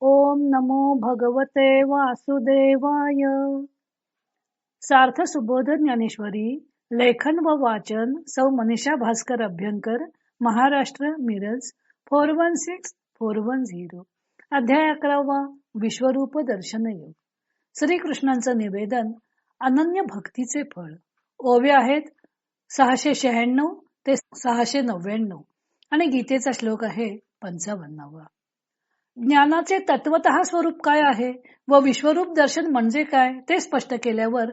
ओम नमो भगवते वासुदेवाय. सार्थ सुबोध ज्ञानेश्वरी. लेखन व वाचन सौ मनीषा भास्कर अभ्यंकर, महाराष्ट्र, मिरज 416410. अध्याय 11. विश्वरूप दर्शन योग. श्रीकृष्णांचं निवेदन. अनन्य भक्तीचे फळ. ओवे आहेत 696 ते 699 आणि गीतेचा श्लोक आहे 55. ज्ञानाचे तत्वतः स्वरूप काय आहे व विश्वरूप दर्शन म्हणजे काय ते स्पष्ट केल्यावर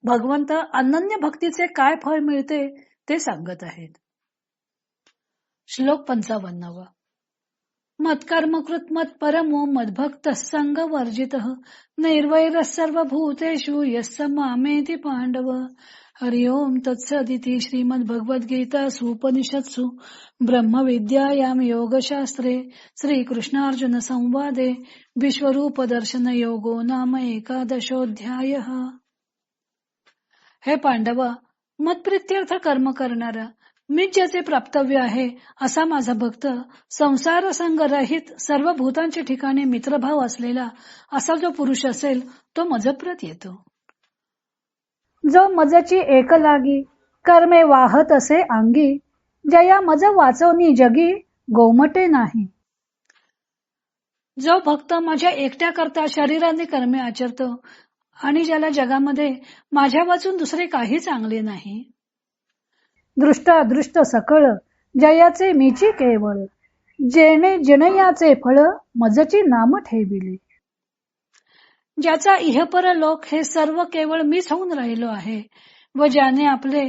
भगवंत अनन्य भक्तीचे काय फळ मिळते ते सांगत आहेत. श्लोक 55. मत्कर्मकृत मत्परमो मद्भक्त संग वर्जित नैर्वैर सर्वभूतेषु यस्य मामेति पांडव. हरि ओम तत्सदिति श्रीमद्भगवद्गीतासु उपनिषत्सु ब्रह्मविद्यायां योगशास्त्रे श्रीकृष्णार्जुन संवादे विश्वरूप दर्शन योगो नाम 11. हे पांडवा, मतप्रित्यर्थ कर्म करणारा, मी ज्याचे प्राप्तव्य आहे असा माझा भक्त, संसार संग रहित सर्व भूतांच्या ठिकाणी मित्रभाव असलेला असा जो पुरुष असेल तो मजप्रत येतो. जो मजची एक लागी कर्मे वाहत असे अंगी, जया मज वाचवणी जगी गोमटे नाही. जो भक्त माझ्या एकट्या करता शरीराने कर्मे आचरतो आणि ज्याला जगामध्ये माझ्या वाचून दुसरे काही चांगले नाही. दृष्टादृष्ट सकळ जयाचे मीची केवळ, जेणे जिणयाचे फळ मजची नाम ठेविले. ज्याचा इहपर लोक हे सर्व केवळ मीच होऊन राहिलो आहे व ज्याने आपले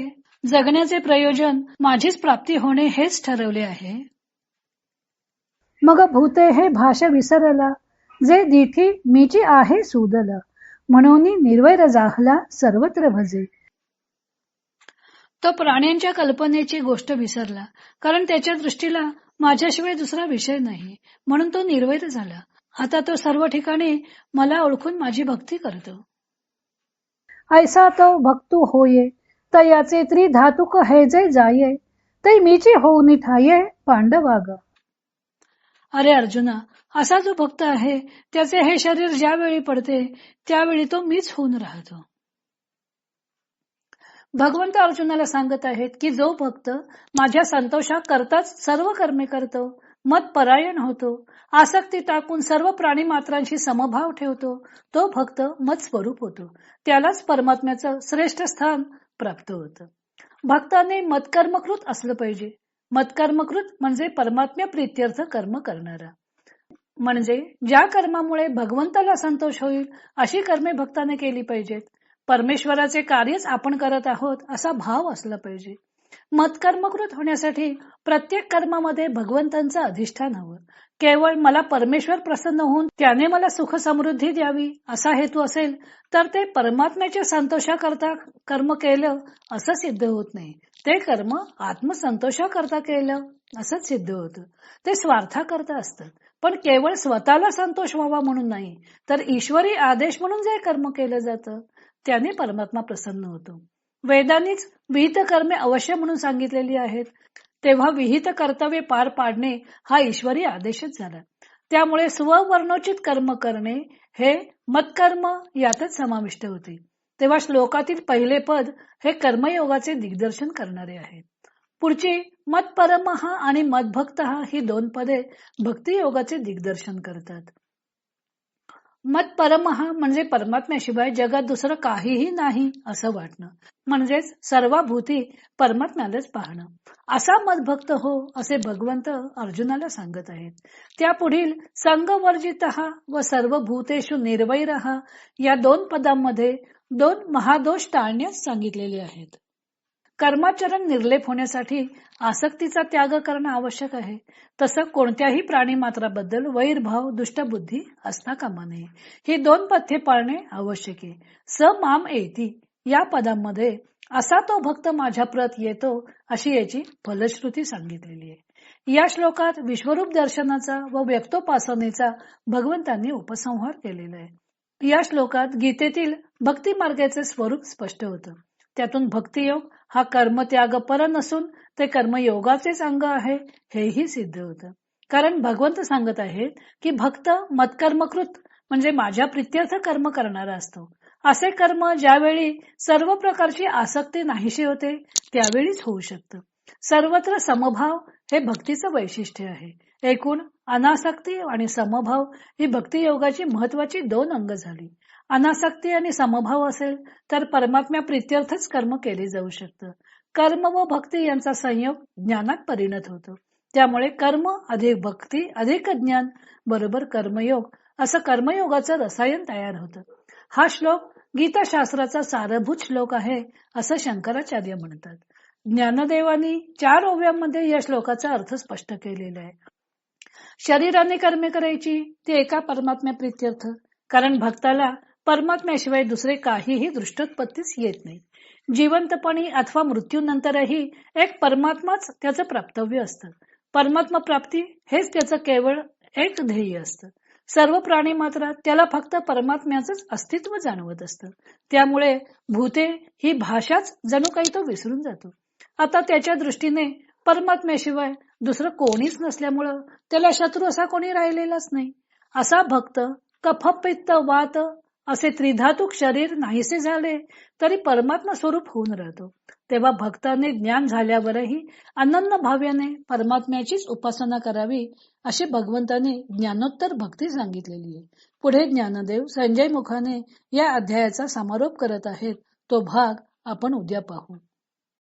जगण्याचे प्रयोजन माझीच प्राप्ती होणे हेच ठरवले आहे. मग भूते हे भाष विसरला, जे दिठी मीची आहे सुदल, म्हणून निर्वैर जाहला सर्वत्र भजे. तो प्राण्यांच्या कल्पनेची गोष्ट विसरला, कारण त्याच्या दृष्टीला माझ्याशिवाय दुसरा विषय नाही, म्हणून तो निर्वैर झाला. आता तो सर्व ठिकाणी मला ओळखून माझी भक्ती करतो. ऐसा तो भक्तू होये तयाचे त्रिधातुक हे जे जाये, ते मीची होऊन ठाये पांडवाग. अरे अर्जुना, असा जो भक्त आहे त्याचे हे शरीर ज्यावेळी पडते त्यावेळी तो मीच होऊन राहतो. भगवंत अर्जुनाला सांगत आहेत की जो भक्त माझ्या संतोषा करताच सर्व कर्मे करतो, मत परायण होतो, आसक्ती टाकून सर्व प्राणी मात्रांशी समभाव ठेवतो, तो भक्त मत स्वरूप होतो. त्यालाच परमात्म्याचं श्रेष्ठ स्थान प्राप्त होतं. भक्ताने मतकर्मकृत असलं पाहिजे. मतकर्मकृत म्हणजे परमात्म्या प्रीत्यर्थ कर्म करणारा, म्हणजे ज्या कर्मामुळे भगवंताला संतोष होईल अशी कर्मे भक्ताने केली पाहिजेत. परमेश्वराचे कार्यच आपण करत आहोत असा भाव असला पाहिजे. मतकर्मकृत होण्यासाठी प्रत्येक कर्मामध्ये भगवंतांचं अधिष्ठान हवं. केवळ मला परमेश्वर प्रसन्न होऊन त्याने मला सुख समृद्धी द्यावी असा हेतू असेल तर ते परमात्म्याच्या संतोषाकरता कर्म केलं असं सिद्ध होत नाही. ते कर्म आत्मसंतोषाकरता केलं असंच सिद्ध होतं. ते स्वार्थाकरता असतात, पण केवळ स्वतःला संतोष व्हावा म्हणून नाही, तर ईश्वरी आदेश म्हणून जे कर्म केलं जातं त्याने परमात्मा प्रसन्न होतो. वेदांनीच विहित कर्मे अवश्य म्हणून सांगितलेली आहेत, तेव्हा विहित कर्तव्य पार पाडणे हा ईश्वरी आदेशच झाला. त्यामुळे स्ववर्णोचित कर्म करणे हे मतकर्म यातच समाविष्ट होते. तेव्हा श्लोकातील पहिले पद हे कर्मयोगाचे दिग्दर्शन करणारे आहे. पुढची मतपरमः आणि मतभक्तः ही दोन पदे भक्तियोगाचे दिग्दर्शन करतात. मतपरमः म्हणजे परमात्म्याशिवाय जगात दुसरं काहीही नाही असं वाटणं, म्हणजेच सर्व भूती परमात्म्यालाच पाहणं. असा मतभक्त हो असे भगवंत अर्जुनाला सांगत आहेत. त्या पुढील संगवर्जितः व सर्व भूतेषु निर्वैरः या दोन पदांमध्ये दोन महादोष टाळण्यास सांगितलेले आहेत. कर्माचरण निर्लेप होण्यासाठी आसक्तीचा त्याग करणं आवश्यक आहे. तसं कोणत्याही प्राणी मात्राबद्दल वैरभाव दुष्टबुद्धी असता कामा नये. ही दोन पथ्ये पाळणे आवश्यक आहे. स माम एती या पदांमध्ये असा तो भक्त माझ्या प्रत येतो अशी याची फलश्रुती सांगितलेली आहे. या श्लोकात विश्वरूप दर्शनाचा व व्यक्तोपासनेचा भगवंतांनी उपसंहार केलेला आहे. या श्लोकात गीतेतील भक्ती मार्गाचे स्वरूप स्पष्ट होतं. त्यातून भक्तियोग हा कर्मत्याग पर नसून ते कर्मयोगाचेच अंग आहे हेही सिद्ध होतं. कारण भगवंत सांगत आहेत की भक्त मत्कर्मकृत म्हणजे माझ्या प्रित्यर्थ कर्म करणारा असतो. असे कर्म ज्यावेळी सर्व प्रकारची आसक्ती नाहीशी होते त्यावेळीच होऊ शकतं. सर्वत्र समभाव हे भक्तीचं वैशिष्ट्य आहे. एकूण अनासक्ती आणि समभाव ही भक्ती योगाची महत्वाची 2 अंग झाली. अनासक्ती आणि समभाव असेल तर परमात्म्या प्रित्यर्थच कर्म केले जाऊ शकतं. कर्म व भक्ती यांचा संयोग ज्ञानात परिणत होतो. त्यामुळे कर्म अधिक भक्ती अधिक ज्ञान बरोबर कर्मयोग असं कर्मयोगाचं रसायन तयार होतं. हा श्लोक गीताशास्त्राचा सारभूत श्लोक आहे असं शंकराचार्य म्हणतात. ज्ञानदेवानी 4 ओव्यांमध्ये या श्लोकाचा अर्थ स्पष्ट केलेला आहे. शरीराने कर्मे करायची ती एका परमात्म्या प्रित्यर्थ, कारण भक्ताला परमात्म्याशिवाय दुसरे काहीही दृष्टोत्पत्तीस येत नाही. जिवंतपणी अथवा मृत्यूनंतरही एक परमात्माच त्याचं प्राप्तव्य असतं. परमात्मा प्राप्ती हेच त्याचं केवळ एक ध्येय असतं. सर्व प्राणी मात्र त्याला फक्त परमात्म्याचंच अस्तित्व जाणवत असतं. त्यामुळे भूते ही भाषाच जणू काही तो विसरून जातो. आता त्याच्या दृष्टीने परमात्म्याशिवाय दुसरं कोणीच नसल्यामुळं त्याला शत्रू असा कोणी राहिलेलाच नाही. असा भक्त कफ पित्त वात असे त्रिधातुक शरीर नाहीसे झाले तरी परमात्मा स्वरूप होऊन राहतो. तेव्हा भक्ताने ज्ञान झाल्यावरही अनन्य भाव्याने परमात्म्याचीच उपासना करावी अशी भगवंताने ज्ञानोत्तर भक्ती सांगितलेली आहे. पुढे ज्ञानदेव संजय मुखाने या अध्यायाचा समारोप करत आहेत. तो भाग आपण उद्या पाहू.